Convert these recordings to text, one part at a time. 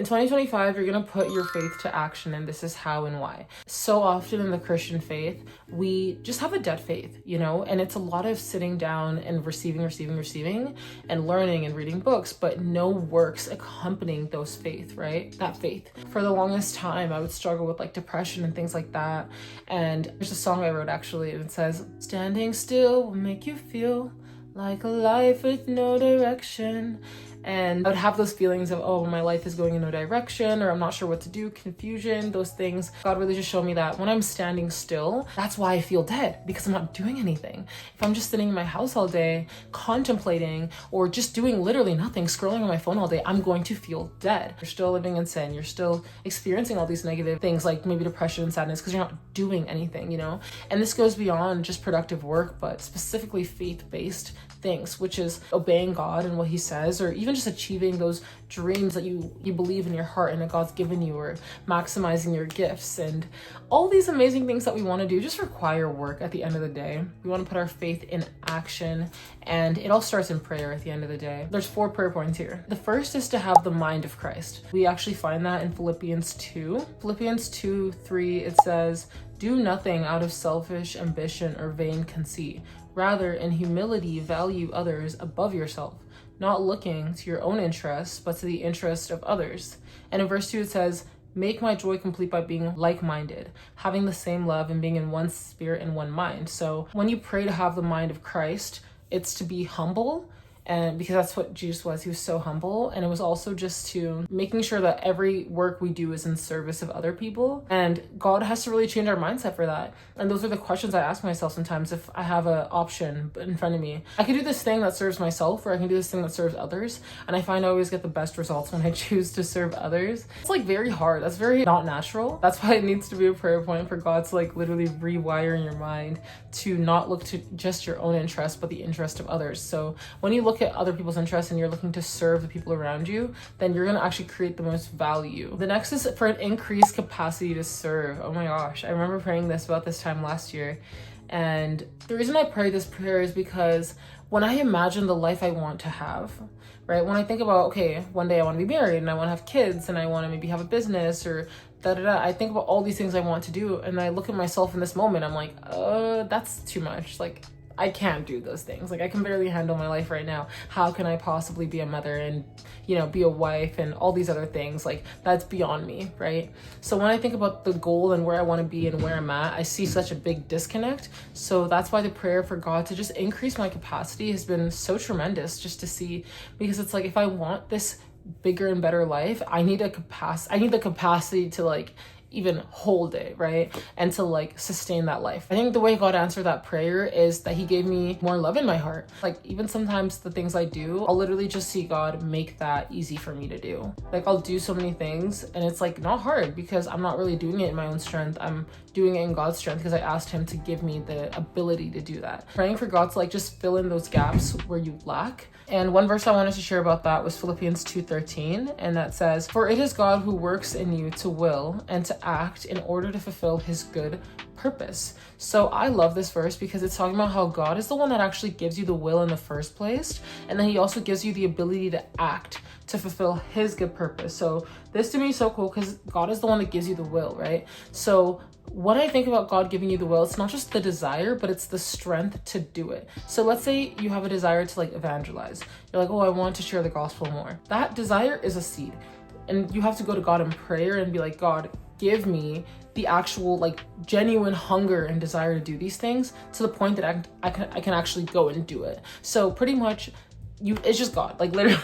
In 2025, you're gonna put your faith to action, and this is how and why. So often in the Christian faith, we just have a dead faith, and it's a lot of sitting down and receiving, and learning and reading books, but no works accompanying those faith, right? That faith. For the longest time, I would struggle with like depression and things like that. And there's a song I wrote actually, and it says, "Standing still will make you feel like a life with no direction." And I would have those feelings of, oh, my life is going in no direction, or I'm not sure what to do, confusion, those things. God really just showed me that when I'm standing still, that's why I feel dead, because I'm not doing anything. If I'm just sitting in my house all day, contemplating, or just doing literally nothing, scrolling on my phone all day, I'm going to feel dead. You're still living in sin. You're still experiencing all these negative things like maybe depression and sadness because you're not doing anything, And this goes beyond just productive work, but specifically faith-based things, which is obeying God and what he says, or even just achieving those dreams that you believe in your heart and that God's given you, or maximizing your gifts. And all these amazing things that we want to do just require work at the end of the day. We want to put our faith in action, and it all starts in prayer at the end of the day. There's 4 prayer points here. The first is to have the mind of Christ. We actually find that in Philippians 2. Philippians 2:3, it says, "Do nothing out of selfish ambition or vain conceit. Rather, in humility, value others above yourself, not looking to your own interests, but to the interest of others." And in verse 2, it says, "Make my joy complete by being like-minded, having the same love and being in one spirit and one mind." So when you pray to have the mind of Christ, it's to be humble, and because that's what Jesus was. He was so humble. And it was also just to making sure that every work we do is in service of other people. And God has to really change our mindset for that. And those are the questions I ask myself sometimes. If I have an option in front of me, I can do this thing that serves myself, or I can do this thing that serves others. And I find I always get the best results when I choose to serve others. It's like very hard. That's very not natural. That's why it needs to be a prayer point for God to like literally rewire in your mind to not look to just your own interest, but the interest of others. So when you look at other people's interests and you're looking to serve the people around you, then you're going to actually create the most value. The next is for an increased capacity to serve. Oh my gosh, I remember praying this about this time last year. And the reason I pray this prayer is because when I imagine the life I want to have, right? When I think about, okay, one day I want to be married and I want to have kids and I want to maybe have a business or I think about all these things I want to do, and I look at myself in this moment, I'm like, that's too much. Like, I can't do those things. Like, I can barely handle my life right now. How can I possibly be a mother and, be a wife and all these other things? Like, that's beyond me, right? So when I think about the goal and where I want to be and where I'm at, I see such a big disconnect. So that's why the prayer for God to just increase my capacity has been so tremendous, just to see, because it's like, if I want this bigger and better life, I need the capacity to like even hold it, right? And to like sustain that life. I think the way God answered that prayer is that he gave me more love in my heart. Like, even sometimes the things I do, I'll literally just see God make that easy for me to do. Like, I'll do so many things and it's like not hard because I'm not really doing it in my own strength. I'm doing it in God's strength because I asked him to give me the ability to do that. Praying for God to like just fill in those gaps where you lack. And one verse I wanted to share about that was Philippians 2:13, and that says, "For it is God who works in you to will and to act in order to fulfill his good purpose." So I love this verse because it's talking about how God is the one that actually gives you the will in the first place, and then he also gives you the ability to act to fulfill his good purpose. So this to me is so cool because God is the one that gives you the will, right? So when I think about God giving you the will, it's not just the desire, but it's the strength to do it. So let's say you have a desire to like evangelize. You're like, oh, I want to share the gospel more. That desire is a seed. And you have to go to God in prayer and be like, God, give me the actual like genuine hunger and desire to do these things to the point that I can actually go and do it. So pretty much it's just God, like literally.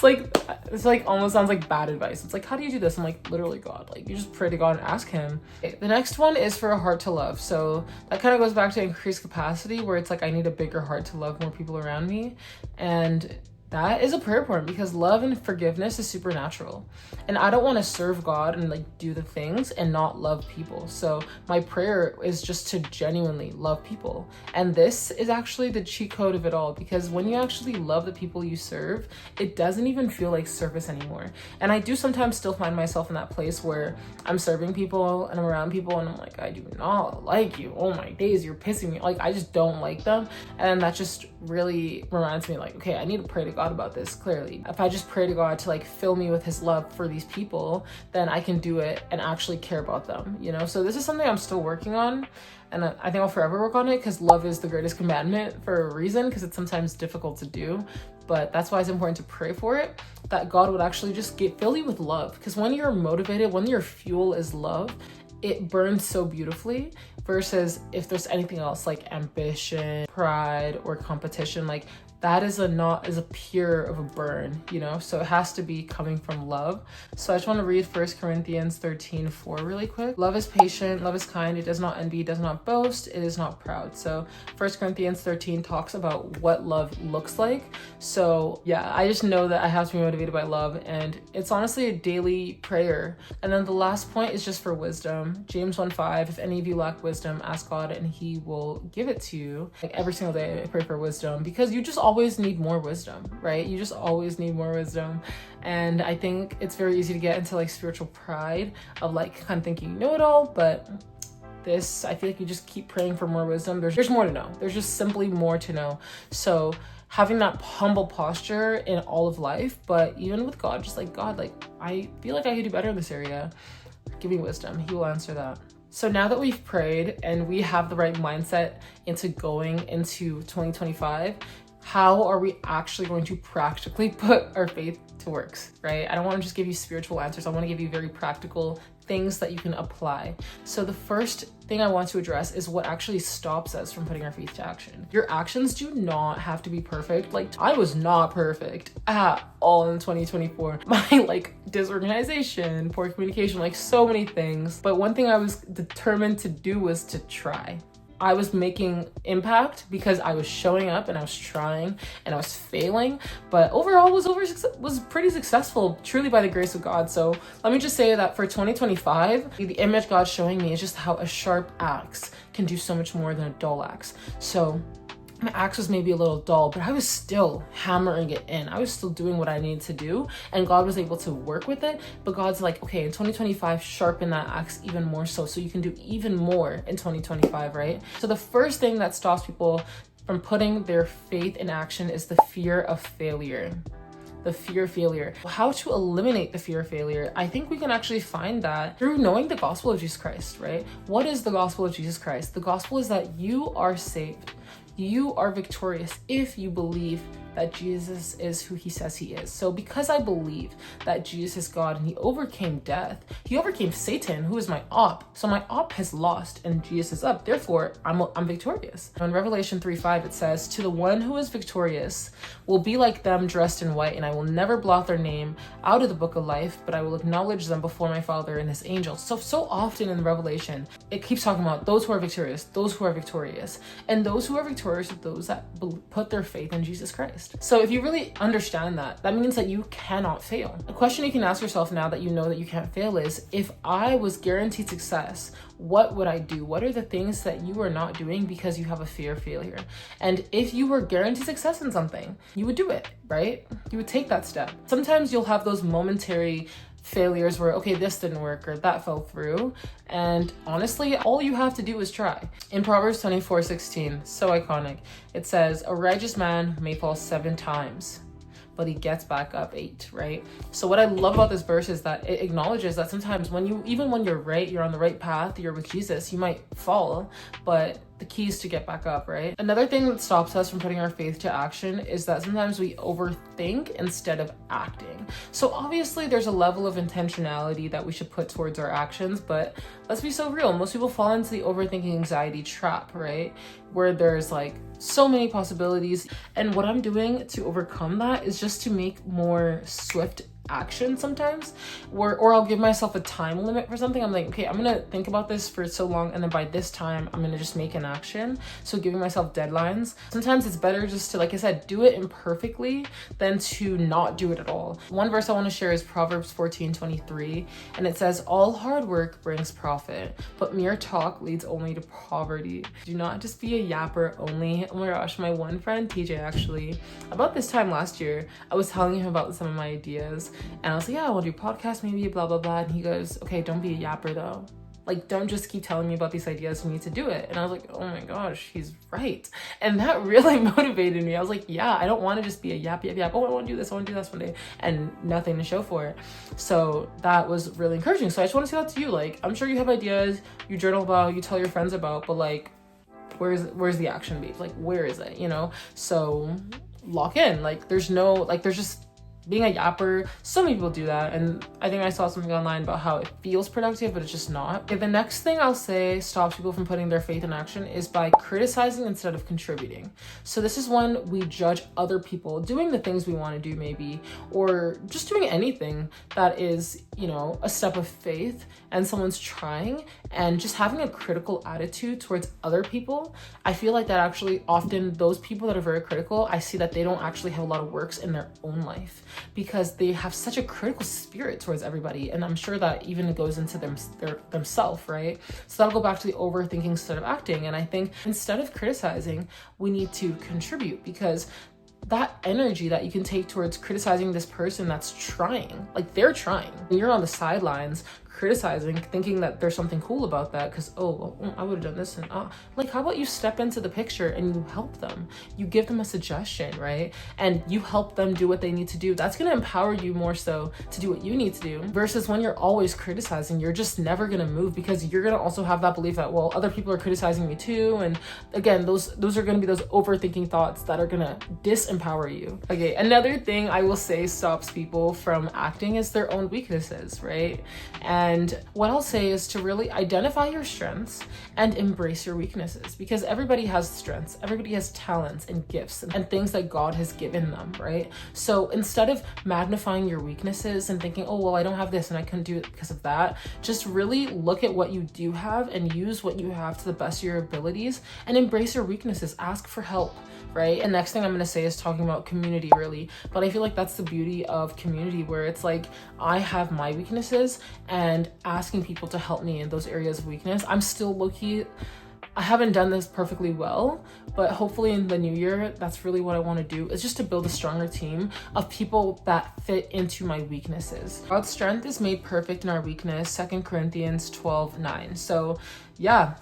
It's like almost sounds like bad advice. It's like, how do you do this? I'm like, literally God. Like, you just pray to God and ask him. Okay, the next one is for a heart to love. So that kind of goes back to increased capacity, where it's like I need a bigger heart to love more people around me. And that is a prayer point because love and forgiveness is supernatural. And I don't want to serve God and like do the things and not love people. So my prayer is just to genuinely love people. And this is actually the cheat code of it all, because when you actually love the people you serve, it doesn't even feel like service anymore. And I do sometimes still find myself in that place where I'm serving people and I'm around people and I'm like, I do not like you. Oh my days, you're pissing me. Like, I just don't like them. And that just really reminds me like, okay, I need to pray to God God about this, clearly. If I just pray to God to like fill me with his love for these people, then I can do it and actually care about them, you know? So this is something I'm still working on. And I think I'll forever work on it, because love is the greatest commandment for a reason, because it's sometimes difficult to do. But that's why it's important to pray for it, that God would actually just fill you with love. Because when you're motivated, when your fuel is love, it burns so beautifully, versus if there's anything else like ambition, pride, or competition, like that is not as a pure of a burn, you know? So it has to be coming from love. So I just want to read 1 Corinthians 13:4 really quick. Love is patient, love is kind, it does not envy, it does not boast, it is not proud. So 1 Corinthians 13 talks about what love looks like. So yeah, I just know that I have to be motivated by love, and it's honestly a daily prayer. And then the last point is just for wisdom. James 1:5, if any of you lack wisdom, ask God and he will give it to you. Like every single day I pray for wisdom, because you just always need more wisdom, right? You just always need more wisdom. And I think it's very easy to get into like spiritual pride of like kind of thinking you know it all, but this, I feel like you just keep praying for more wisdom. There's more to know. There's just simply more to know. So having that humble posture in all of life, but even with God, just like, God, like I feel like I could do better in this area. Give me wisdom. He will answer that. So now that we've prayed and we have the right mindset into going into 2025, how are we actually going to practically put our faith to works, right? I don't want to just give you spiritual answers. I want to give you very practical things that you can apply. So the first thing I want to address is what actually stops us from putting our faith to action. Your actions do not have to be perfect. Like I was not perfect at all in 2024. My like disorganization, poor communication, like so many things. But one thing I was determined to do was to try. I was making impact because I was showing up and I was trying and I was failing, but overall was pretty successful, truly by the grace of God. So let me just say that for 2025, the image God's showing me is just how a sharp axe can do so much more than a dull axe. So my axe was maybe a little dull, but I was still hammering it in. I was still doing what I needed to do, and God was able to work with it. But God's like, okay, in 2025, sharpen that axe even more so you can do even more in 2025, right? So the first thing that stops people from putting their faith in action is the fear of failure. The fear of failure. How to eliminate the fear of failure? I think we can actually find that through knowing the gospel of Jesus Christ, right? What is the gospel of Jesus Christ? The gospel is that you are saved. You are victorious if you believe that Jesus is who he says he is. So because I believe that Jesus is God and he overcame death, he overcame Satan, who is my op. So my op has lost and Jesus is up. Therefore, I'm victorious. In Revelation 3:5, it says, to the one who is victorious will be like them dressed in white, and I will never blot their name out of the book of life, but I will acknowledge them before my Father and his angels. So often in Revelation, it keeps talking about those who are victorious, those who are victorious. And those who are victorious are those that put their faith in Jesus Christ. So if you really understand that, that means that you cannot fail. A question you can ask yourself now that you know that you can't fail is, if I was guaranteed success, what would I do? What are the things that you are not doing because you have a fear of failure? And if you were guaranteed success in something, you would do it, right? You would take that step. Sometimes you'll have those momentary failures where, okay, this didn't work or that fell through. And honestly, all you have to do is try. In Proverbs 24:16, so iconic, it says, a righteous man may fall 7 times, but he gets back up 8, right? So what I love about this verse is that it acknowledges that sometimes even when you're right, you're on the right path, you're with Jesus, you might fall, but the key is to get back up, right? Another thing that stops us from putting our faith to action is that sometimes we overthink instead of acting. So obviously there's a level of intentionality that we should put towards our actions, but let's be so real. Most people fall into the overthinking anxiety trap, right? Where there's like so many possibilities. And what I'm doing to overcome that is just to make more swift action sometimes, or I'll give myself a time limit for something. I'm like, okay, I'm gonna think about this for so long, and then by this time I'm gonna just make an action. So giving myself deadlines. Sometimes it's better just to, like I said, do it imperfectly than to not do it at all. One verse I want to share is Proverbs 14:23, and it says, all hard work brings profit, but mere talk leads only to poverty. Do not just be a yapper only. Oh my gosh, my one friend TJ, actually, about this time last year, I was telling him about some of my ideas, and I was like, yeah, I want to do a podcast maybe, blah, blah, blah. And he goes, okay, don't be a yapper though. Like, don't just keep telling me about these ideas, you need to do it. And I was like, oh my gosh, he's right. And that really motivated me. I was like, yeah, I don't want to just be a yap. Oh, I want to do this, I want to do this one day, and nothing to show for it. So that was really encouraging. So I just want to say that to you. Like, I'm sure you have ideas, you journal about, you tell your friends about, but like, where's the action, babe? Like, where is it, you know? So lock in. Like, there's just being a yapper. So many people do that, and I think I saw something online about how it feels productive, but it's just not. Okay, the next thing I'll say stops people from putting their faith in action is by criticizing instead of contributing. So this is when we judge other people doing the things we want to do, maybe, or just doing anything that is, you know, a step of faith and someone's trying, and just having a critical attitude towards other people. I feel like that actually often those people that are very critical, I see that they don't actually have a lot of works in their own life, because they have such a critical spirit towards everybody. And I'm sure that even goes into themselves, right? So that'll go back to the overthinking instead of acting. And I think instead of criticizing, we need to contribute, because that energy that you can take towards criticizing this person that's trying, like they're trying, and you're on the sidelines criticizing, thinking that there's something cool about that because, oh, well, I would have done this, and like, how about you step into the picture and you help them, you give them a suggestion, right? And you help them do what they need to do. That's going to empower you more so to do what you need to do, versus when you're always criticizing, you're just never going to move, because you're going to also have that belief that, well, other people are criticizing me too. And again, those are going to be those overthinking thoughts that are going to disempower you. Okay, another thing I will say stops people from acting is their own weaknesses, right? And what I'll say is to really identify your strengths and embrace your weaknesses, because everybody has strengths, everybody has talents and gifts and things that God has given them, right? So instead of magnifying your weaknesses and thinking, oh, well, I don't have this and I couldn't do it because of that, just really look at what you do have and use what you have to the best of your abilities, and embrace your weaknesses. Ask for help, right? And next thing I'm going to say is talking about community, really. But I feel like that's the beauty of community, where it's like, I have my weaknesses, and asking people to help me in those areas of weakness. I'm still low-key, I haven't done this perfectly well, but hopefully in the new year, that's really what I want to do, is just to build a stronger team of people that fit into my weaknesses. God's strength is made perfect in our weakness, 2 Corinthians 12:9. So yeah,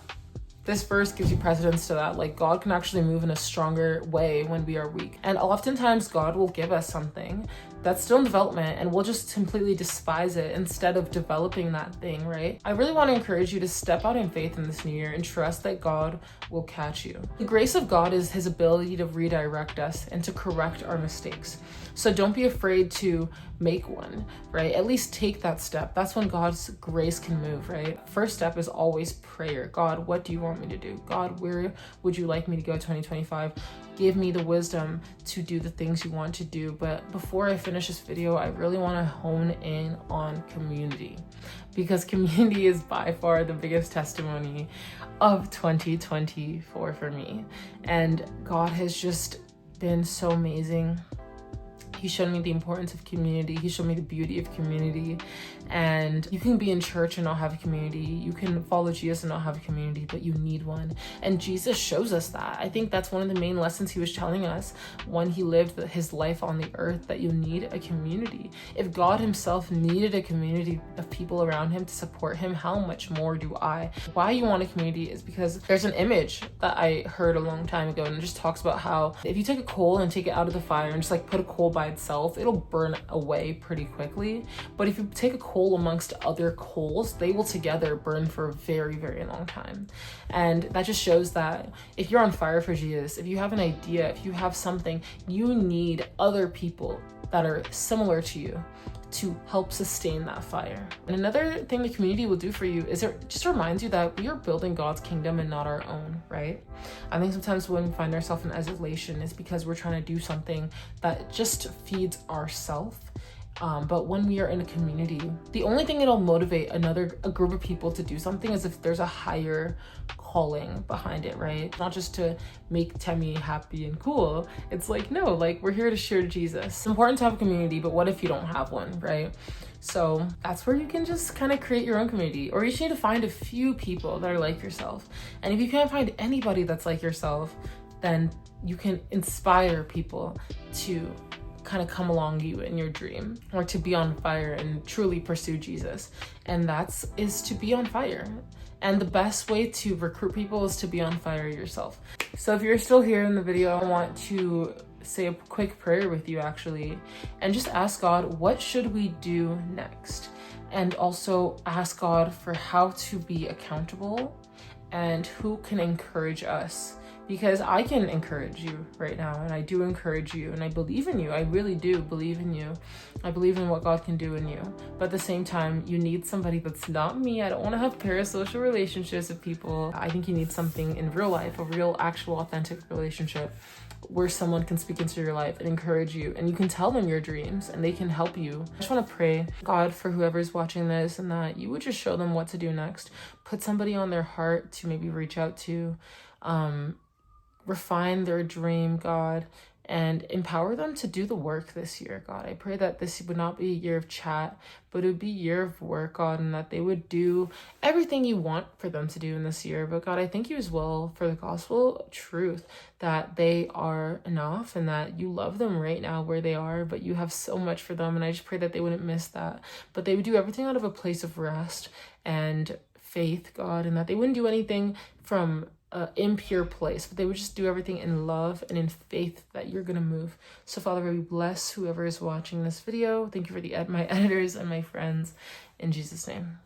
this verse gives you precedence to that. Like, God can actually move in a stronger way when we are weak. And oftentimes God will give us something that's still in development, and we'll just completely despise it instead of developing that thing, right? I really want to encourage you to step out in faith in this new year and trust that God will catch you. The grace of God is his ability to redirect us and to correct our mistakes. So don't be afraid to make one, right? At least take that step. That's when God's grace can move, right? First step is always prayer. God, what do you want me to do? God, where would you like me to go 2025? Give me the wisdom to do the things you want to do. But before I finish this video, I really want to hone in on community, because community is by far the biggest testimony of 2024 for me. And God has just been so amazing. He showed me the importance of community. He showed me the beauty of community. And you can be in church and not have a community. You can follow Jesus and not have a community, but you need one. And Jesus shows us that. I think that's one of the main lessons he was telling us when he lived his life on the earth, that you need a community. If God himself needed a community of people around him to support him, how much more do I? Why you want a community is because there's an image that I heard a long time ago, and it just talks about how if you take a coal and take it out of the fire and just like put a coal by itself, it'll burn away pretty quickly. But if you take a coal amongst other coals, they will together burn for a very, very long time. And that just shows that if you're on fire for Jesus, if you have an idea, if you have something, you need other people that are similar to you to help sustain that fire. And another thing the community will do for you is it just reminds you that we are building God's kingdom and not our own, right? I think sometimes when we find ourselves in isolation, it's because we're trying to do something that just feeds ourselves. But when we are in a community, the only thing it'll motivate a group of people to do something is if there's a higher calling behind it, right? Not just to make Temi happy and cool. It's like, no, like, we're here to share Jesus. It's important to have a community, but what if you don't have one, right? So that's where you can just kind of create your own community, or you just need to find a few people that are like yourself. And if you can't find anybody that's like yourself, then you can inspire people to kind of come along you in your dream, or to be on fire and truly pursue Jesus. And is to be on fire. And the best way to recruit people is to be on fire yourself. So if you're still here in the video, I want to say a quick prayer with you actually, and just ask God, what should we do next? And also ask God for how to be accountable and who can encourage us. Because I can encourage you right now, and I do encourage you, and I believe in you. I really do believe in you. I believe in what God can do in you. But at the same time, you need somebody that's not me. I don't want to have parasocial relationships with people. I think you need something in real life, a real, actual, authentic relationship where someone can speak into your life and encourage you, and you can tell them your dreams and they can help you. I just want to pray, God, for whoever's watching this, and that you would just show them what to do next. Put somebody on their heart to maybe reach out to, refine their dream, God, and empower them to do the work this year, God. I pray that this would not be a year of chat, but it would be a year of work, God, and that they would do everything you want for them to do in this year. But God, I thank you as well for the gospel truth that they are enough and that you love them right now where they are, but you have so much for them. And I just pray that they wouldn't miss that, but they would do everything out of a place of rest and faith, God, and that they wouldn't do anything from impure place, but they would just do everything in love and in faith that you're gonna move. So Father, we bless whoever is watching this video. Thank you for my editors and my friends, in Jesus' name.